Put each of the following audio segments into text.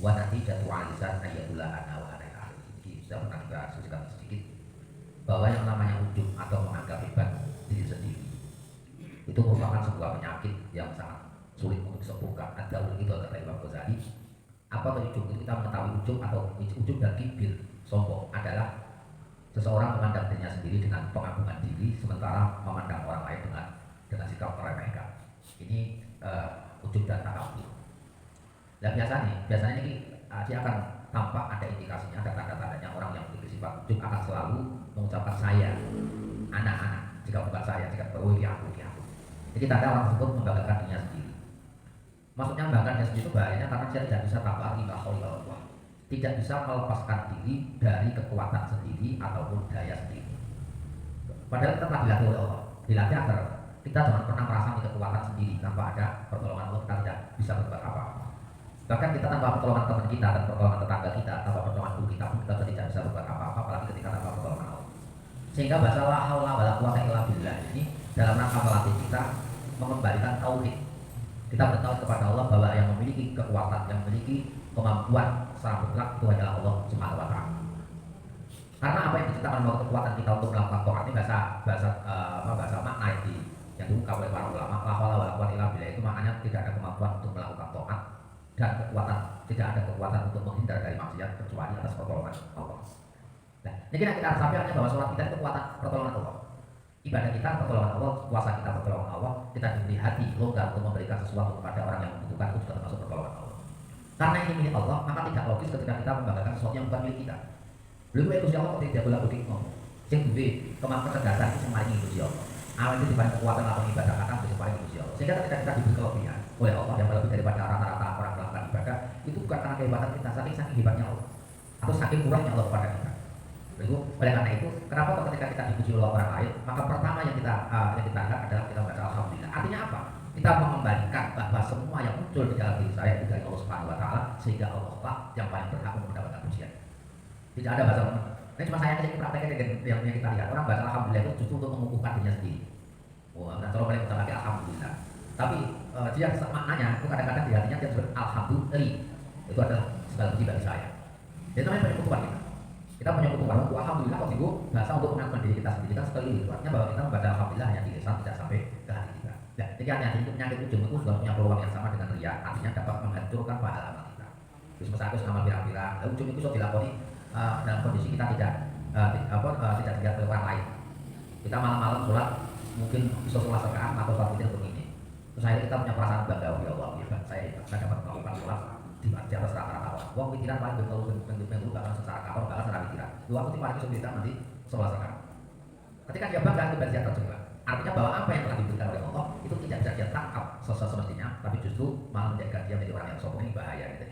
Wa natijatu alisan ayatul ana wa ana ahli. Ini sudah pernah kita sebutkan sedikit bahwa yang namanya ujub atau menganggap hebat diri sendiri itu merupakan sebuah penyakit yang sangat sulit untuk disembuhkan. Ada itu kata Imam Ghazali. Apa itu ujub? Kita mengetahui ujub atau ujub dan kibir, sombong adalah seseorang memandang dirinya sendiri dengan pengagungan diri, sementara memandang orang lain dengan sikap meremehkan. Ini ujub dan takabur. Dan biasanya ini dia akan tampak ada indikasinya, ada tanda-tandanya orang yang memiliki sifat ujub akan selalu mengucapkan saya, anak-anak, jika bukan saya, jika oh ini aku. Jadi tanda orang tersebut membanggakan dirinya sendiri. Maksudnya membanggakan dirinya sendiri itu bahayanya karena dia tidak bisa tabah ila Allah, tidak bisa melepaskan diri dari kekuatan sendiri ataupun daya sendiri. Padahal kita telah dilatih oleh Allah, dilatih agar kita jangan pernah merasa memiliki kekuatan sendiri. Tanpa ada pertolongan Allah kita tidak bisa berbuat apa-apa. Bahkan kita tanpa pertolongan teman kita dan pertolongan tetangga kita, tanpa pertolongan guru kita pun kita tidak bisa berbuat apa-apa, apalagi ketika tanpa pertolongan Allah. Sehingga bahasa la haula wala quwwata illa billah ini dalam rangka melatih kita mengembalikan tauhid. Kita bertauhid kepada Allah bahwa yang memiliki kekuatan, yang memiliki kemampuan secara mutlak itu adalah Allah Subhanahu wa taala. Karena apa yang diciptakan oleh kekuatan kita untuk melakukan taat ini bahasa makna yang diungkap oleh para ulama, la haula wala quwwata illa billah itu maknanya tidak ada kemampuan untuk melakukan taat dan kekuatan, tidak ada kekuatan untuk menghindar dari maksiat kecuali atas pertolongan Allah. Nah, ini kita harus sampaikan bahwa sholat kita itu kekuatan pertolongan Allah. Ibadah kita pertolongan Allah, puasa kita pertolongan Allah, kita diberi hati longgar untuk memberikan sesuatu kepada orang yang membutuhkan, itu juga termasuk pertolongan Allah. Karena ini milik Allah, maka tidak logis ketika kita membanggakan sesuatu yang bukan milik kita. Belum itu Gusti Allah tidak boleh budi ngomong. Sing duwe kemampuan kecerdasan itu sing maringi Gusti Allah. Awal itu dibanding kekuatan atau ibadah kata itu paling Gusti Allah. Sehingga ketika kita diberi kelebihan oleh Allah yang lebih daripada rata-rata orang melakukan ibadah, itu bukan karena kehebatan kita, saking hebatnya Allah atau saking murahnya Allah kepada kita. Oleh karena itu, kenapa ketika kita dipuji oleh orang lain, maka pertama yang kita lihat adalah kita membaca alhamdulillah. Artinya apa? Kita mengembalikan bahwa semua yang muncul di dalam diri saya itu dari Allah Subhanahu wa taala, sehingga Allah yang paling berhak untuk mendapatkan pujian. Tidak ada bahasa ini cuma saya yang prakteknya yang kita lihat. Orang bahasa alhamdulillah itu justru untuk mengukuhkan dirinya sendiri. Wah, dan kalau paling utama alhamdulillah. Tapi dia maknanya itu kadang-kadang di hatinya dia sebut alhamdulillah. Itu adalah segala puji bagi saya. Itu namanya penyekutuan kita. Kita menyebutkan alhamdulillah kok itu bahasa untuk mengakukan diri kita sendiri kan sekali itu artinya bahwa kita membaca alhamdulillah hanya di lisan tidak sampai ke hati kita. Nah, jadi hati itu penyakit ujung itu sudah punya peluang yang sama dengan riya, artinya dapat menghancurkan pahala amal kita. Terus masa nama pira-pira, ujung itu sudah dilakoni dalam kondisi kita tidak dilihat oleh orang lain. Kita malam-malam sholat mungkin bisa sholat rakaat atau sholat witir begini. Terus akhirnya kita punya perasaan bangga, ya Allah, hebat saya dapat melakukan sholat di atas rata-rata orang. Wong pikiran paling betul bentuk bakal secara kapal bakal secara pikiran. Lu aku timah itu bisa nanti sholat rakaat. Ketika dia bangga itu berarti terjebak. Artinya bahwa apa yang telah diberikan oleh Allah itu tidak bisa dia tangkap semestinya, tapi justru malah menjadikan dia menjadi orang yang sombong. Ini bahaya gitu.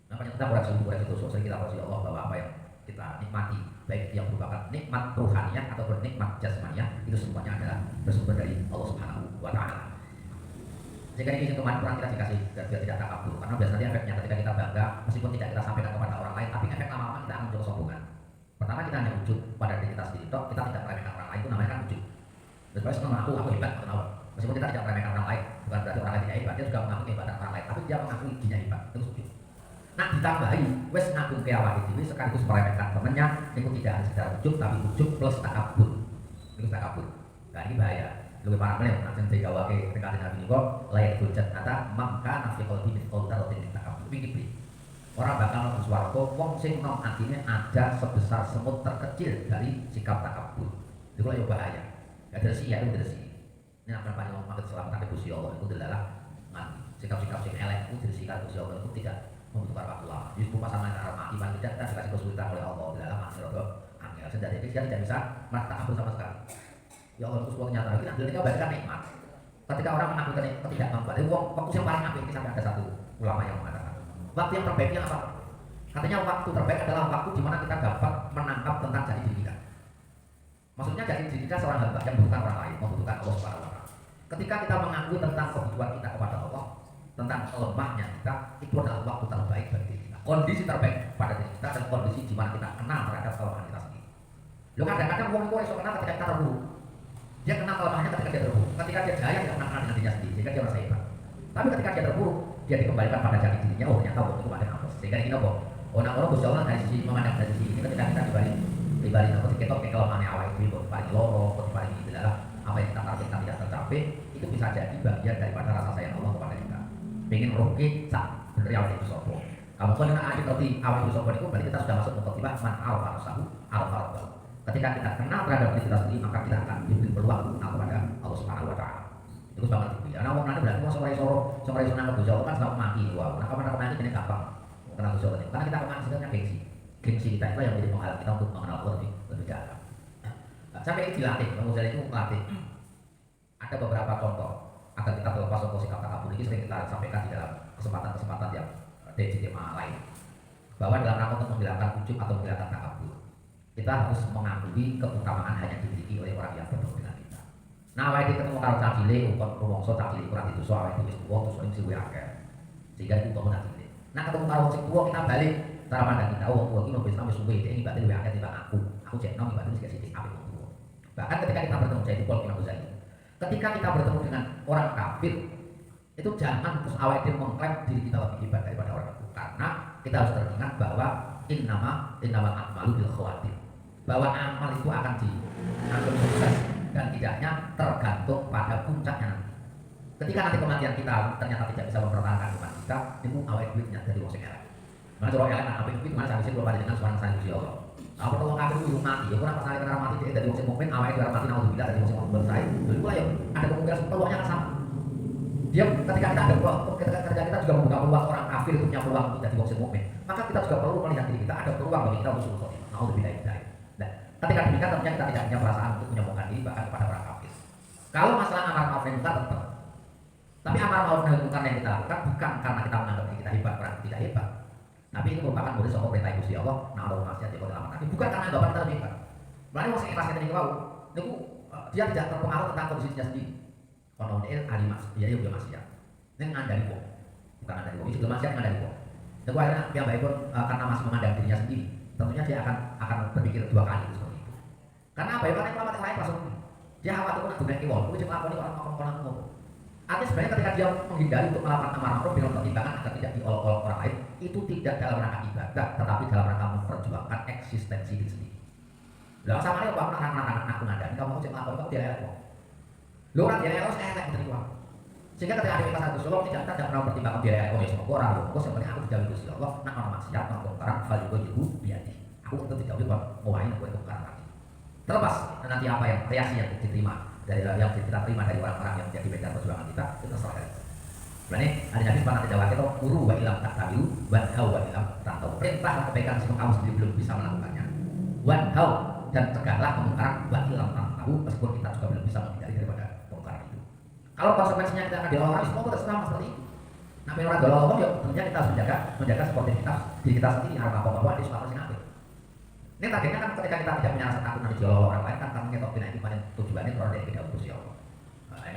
Makanya kita koreksi itu sering kita koreksi Allah bahwa apa yang kita nikmati baik yang merupakan nikmat rohaniah ataupun nikmat jasmaniah itu semuanya adalah bersumber dari Allah Subhanahu wa taala. Jika ini kemarin kurang kita dikasih biar tidak takabur karena biasanya efeknya ketika kita bangga meskipun tidak kita sampaikan kepada orang lain tapi efek lama-lama kita akan muncul kesombongan. Pertama kita hanya wujud pada diri kita sendiri toh kita tidak meremehkan orang lain itu namanya kan wujud. Terus senang aku hebat kenapa? Meskipun kita tidak meremehkan orang lain bukan berarti orang lain tidak hebat dia juga mengaku kehebatan orang lain tapi dia mengaku dirinya hebat itu wujud. Nah ditambahi wes ngaku ke awak itu sekaligus meremehkan temannya itu tidak hanya sekedar wujud tapi wujud plus takabur itu takabur. Nah ini bahaya. Lebih parah melihat nanti tiga wakil dekati nabi ini kok layak hujat kata maka nafi kolbi bin kolda rotin takabur ini orang bakal nonton suaraku wong sing nom artinya ada sebesar semut terkecil dari sikap takabur itu yang bahaya ya dersi ya itu dersi ini akan paling ngomong keselamatan Gusti Allah itu adalah sikap-sikap sing elek itu dersi kan Gusti Allah itu tidak membutuhkan waktu lama justru pasangan antara mati paling tidak kita dikasih kesulitan oleh Allah dalam masih rodo angel sejati dia tidak bisa takabur sama sekali. Ya Allah itu sebuah kenyataan kita kita bacakan nikmat. Ketika orang mengaku ketidakmampuan, waktu yang paling apik ini sampai ada satu ulama yang mengatakan waktu yang terbaiknya apa? Katanya waktu terbaik adalah waktu di mana kita dapat menangkap tentang jati diri kita. Maksudnya jati diri kita seorang hamba yang bukan orang lain, membutuhkan Allah Subhanahu wa taala. Ketika kita mengaku tentang kebutuhan kita kepada Allah, tentang lemahnya kita, itu adalah waktu terbaik bagi diri kita. Kondisi terbaik pada diri kita dan kondisi di mana kita kenal terhadap kelemahan kita sendiri. Lo kadang-kadang orang tua kenal ketika kita terburuk. Dia kenal kelemahannya ketika dia terburuk. Ketika dia jaya dia pernah kenal dengan dirinya sendiri, sehingga dia merasa hebat. Tapi ketika dia terburuk, dia dikembalikan pada jati dirinya. Oh ternyata waktu itu ada apa? Sehingga ini apa? Orang-orang Gusti Allah dari sisi memandang dari sisi ini ketika kita dibalik apa diketok kelemahannya awal itu kok paling loro, kok paling adalah apa yang kita targetkan tidak tercapai, itu bisa jadi bagian daripada rasa sayang Allah kepada kita. Pengen roke sak bener awal itu sopo. Kamu kan kena akhir ngerti awal itu sopo itu berarti kita sudah masuk mukotibah man alfa rasahu alfa. Ketika kita kenal terhadap diri kita sendiri, maka kita akan diberi peluang kepada Allah Subhanahu Wa Taala. Itu banget itu ya. Nah, orang nanti berarti sore nang Gusti Allah kan sudah mati gua. Nah, kapan kemana ini gampang. Kenal Gusti Allah. Karena kita kemana sebenarnya gengsi. Gengsi kita itu yang menjadi penghalang kita untuk mengenal Allah lebih dalam. Nah, sampai dilatih, kemudian itu melatih. Ada beberapa contoh agar kita terlepas dari sikap takabur ini sering kita sampaikan di dalam kesempatan-kesempatan yang di tema lain. Bahwa dalam rangka untuk menghilangkan ujub atau menghilangkan takabur, kita harus mengakui keutamaan hanya dimiliki oleh orang yang bertemu dengan kita. Nah, awake ketemu karo cacile, ukon rumangsa cacile kurang itu soal itu wis tuwa terus sing luwih akeh. Sehingga itu kok cacile. Nah, ketemu karo sing tuwa kita balik cara pandang kita, wong tuwa iki wis Islam wis suwe, iki ibadah luwih akeh timbang aku. Aku jek nom ibadah wis sithik apik wong tuwa. Bahkan ketika kita bertemu jadi pol Imam Ghazali. Ketika kita bertemu dengan orang kafir, itu jangan terus awake dhewe mengklaim diri kita lebih hebat daripada orang itu. Karena kita harus teringat bahwa innama a'malu bil khawatir. Bahwa amal itu akan dianggap sukses dan tidaknya tergantung pada puncaknya nanti. Ketika nanti kematian kita ternyata tidak bisa mempertahankan iman kita, itu awal duitnya dari wong sing elek. Mana cara elek apa itu mana sampai belum ada dengan suara sang Gusti Allah. Apa kalau kafir itu mati, ya kurang pasal karena mati dari wong sing mukmin awal itu mati naudzubillah dari wong sing mukmin saya. Jadi pula ya ada kemungkinan peluangnya kan sama. Dia ketika kita ada peluang, ketika kita juga membuka peluang orang kafir itu punya peluang untuk jadi wong sing mukmin, maka kita juga perlu melihat diri kita ada peluang bagi kita untuk sulul. Naudzubillah. Ketika demikian tentunya kita tidak punya perasaan untuk menyombongkan diri bahkan kepada orang kafir. Kalau masalah amar ma'ruf nahi munkar tetap. Tapi amar ma'ruf nahi munkar yang kita lakukan bukan karena kita menganggap diri kita hebat, orang tidak hebat. Tapi itu merupakan model sokong perintah Gusti Allah, na'udzu maksiat di dalam tapi bukan karena anggapan kita lebih hebat. Mulane wong sing ikhlas ngene iki wau, niku dia tidak terpengaruh tentang kondisinya sendiri. Ono el alimas, ya yo maksiat. Ning ngandani wong. Bukan ngandani wong, itu maksiat ngandani wong. Niku akhirnya piyambakipun karena masih memandang dirinya sendiri, tentunya dia akan berpikir dua kali. Karena apa ya? Karena ulama yang lain langsung dia khawatir nak dunia kiwon, itu cuma lakoni orang ngomong. Artinya sebenarnya ketika dia menghindari untuk melakukan amar ma'ruf dengan pertimbangan agar tidak diolok-olok orang lain, itu tidak dalam rangka ibadah, tetapi dalam rangka memperjuangkan eksistensi diri sendiri. Lalu sama dia kalau anak-anak aku ngandani, kamu cek lakoni kamu dia elok. Lo orang dia elok saya elok menerima uang. Sehingga ketika ada kelas Gusti Allah tidak pernah pertimbangan dia elok ya semua orang. Kok sebenarnya aku dijauhi Gusti Allah, nak orang maksiat, nak bongkaran, fal juga jibu biadi. Aku itu dijauhi kok ngawain aku itu bongkaran. Terlepas nanti apa yang reaksi yang diterima dari yang kita terima dari orang-orang yang menjadi medan perjuangan kita itu terserah. Berarti ada Nabi pernah dijawab itu guru wa ilam tak tahu wan hau wa ilam tak tahu. Perintah kebaikan meskipun kamu sendiri belum bisa melakukannya. Wan hau dan cegahlah kemungkaran wa ilam tak tahu meskipun kita juga belum bisa menghindari daripada kemungkaran itu. Kalau konsekuensinya kita akan diolok semua kita senang seperti itu. Nah, orang dolok ya tentunya kita harus menjaga sportivitas diri kita sendiri harus apa bahwa di suatu sing ini targetnya kan ketika kita tidak punya rasa takut nanti diolok orang lain kan karena kita tidak itu paling tujuannya kalau dari tidak Gusti Allah.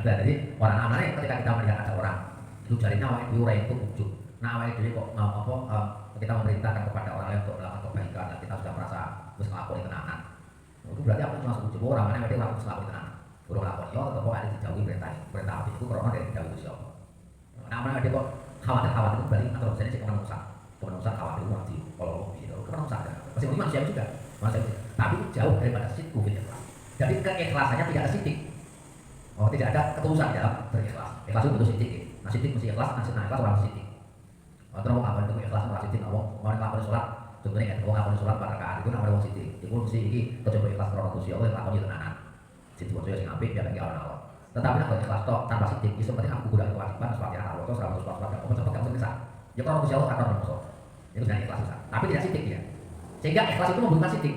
Jadi orang amalnya ketika kita melihat ada orang itu jadinya awal itu orang itu ujub. Nah awal itu kok mau apa kita memerintahkan kepada orang lain untuk melakukan kebaikan dan kita sudah merasa harus melakukan kenangan. Itu berarti apa cuma ujub orang mana berarti orang harus melakukan kenangan. Urung lakon yo tetap ada dijauhi perintah api itu karena dari tidak Gusti Allah. Nah mana dia kok khawatir itu balik atau misalnya cek kemanusiaan khawatir mati kalau gitu kemanusiaan masih manusia juga tapi jauh daripada sidku gitu. Jadi keikhlasannya tidak ada sidik. Tidak ada ketulusan dalam berikhlas. Ikhlas itu butuh sidik. Nah sidik mesti ikhlas, nah ikhlas orang sidik. Terus mau ngapain itu ikhlas orang sidik, mau ngelakuin sholat, contohnya kan mau ngelakuin sholat pada rakaat itu namanya orang sidik. Itu mesti ini kecoba ikhlas karena Gusti Allah ngelakuin itu tenanan. Sidik waktu yang sing apik dia lagi awal-awal. Tetapi nak ikhlas tok tanpa sidik itu penting aku gunakan kewajiban seperti anak Allah selama sholat kamu cepat kamu bisa. Ya kalau Gusti Allah akan menolong. Itu dengan ikhlas bisa. Tapi tidak sidik dia. Sehingga ikhlas itu membutuhkan sidik.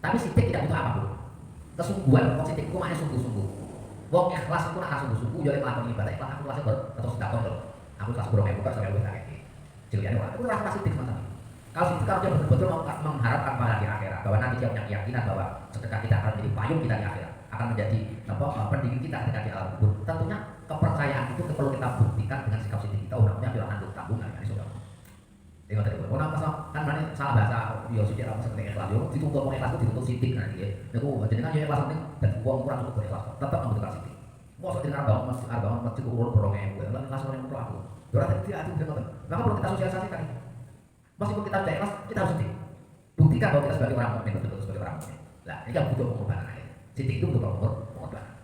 Tapi sidik tidak butuh apapun. Kesungguhan, wong sidik itu maknanya sungguh-sungguh. Wong ikhlas itu nak sungguh-sungguh jadi melakukan ibadah ikhlas aku ikhlas terus tidak kontrol. Aku ikhlas burung aku tak sampai tak kayak. Jiliane orang itu rasa sidik semacam itu. Kalau sidik kalau dia betul-betul mengharapkan pada di akhirat bahwa nanti dia punya keyakinan bahwa sedekah kita akan menjadi payung kita di akhirat, akan menjadi pendingin kita ketika di alam kubur. Tentunya kepercayaan itu perlu kita buktikan dengan sikap sidik kita. Namanya adalah nanggung tanggungan kan sudah. Tengok tadi, orang kan mana salah bahasa, yo sidik apa seperti ikhlas, yo dituntut mau ikhlas itu dituntut sidik nanti ya. Aku jadi kan yo ikhlas penting dan uang kurang cukup ikhlas, tetap membutuhkan sidik. Mau jadi arbang masjid urut borongnya gue, lalu ikhlas orang yang perlu aku. Berarti tidak ada betul. Maka perlu kita sosialisasikan. Meskipun kita sudah ikhlas, kita harus sedih. Buktikan bahwa kita sebagai orang mukmin, betul-betul sebagai orang mukmin. Nah, ini kan butuh pengorbanan akhir. Sedih itu butuh pengorbanan.